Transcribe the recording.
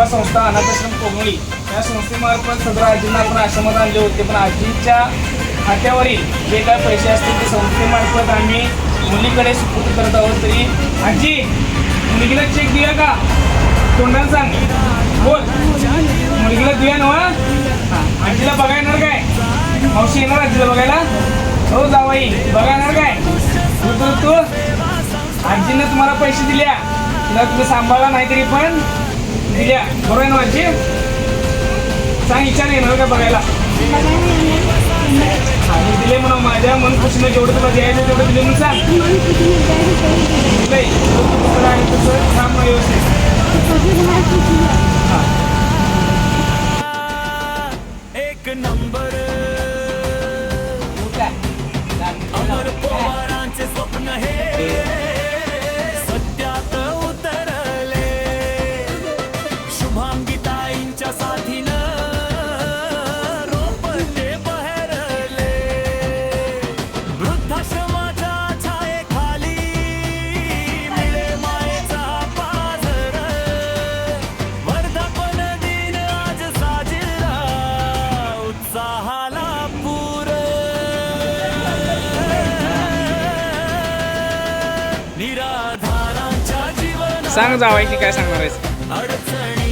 संस्था अनाथाश्रम कोगनोळी या संस्थेमार्फत सदर आजींना आपण आश्रमात आणले होते, पण आजीच्या खात्यावरील जे काय पैसे असतील ते संस्थेमार्फत आम्ही मुलीकडे सुपूर्द करत आहोत. तरी आजी, मुलगीला चेक दिला का? तोंडाला सांग, बोल. मुलगीला दिला ना? हां. आजीला बघा येणार काय? मावशी येणार आजीला बघायला? हो जावाई, बघा येणार काय? तू आजीनं तुम्हाला पैसे दिल्या, तुला तुम्ही सांभाळला नाही तरी पण दिल्या, बरोबर आहे ना आजी? सांग, इच्छा नाही येणार का बघायला? आणि दिले म्हणा, माझ्या मन खुशीनं जेवढं तुला द्यायचं तेवढं दिले म्हणून सांग. तसं आहे तसं थांब व्यवस्थित. हां. एक नंबर अमर पवारांचे स्वप्न हे सत्यात उतरले. शुभांगीताईंच्या साथीनं रोपटे बहरले. वृद्धाश्रमाच्या छायेखाली मिळे मायेचा पाझर. वर्धापन दिन आज साजरा, उत्साहाला पूर. निराधारांच्या जीवन सांग जावायची काय सांगणार आहेस? अडचणी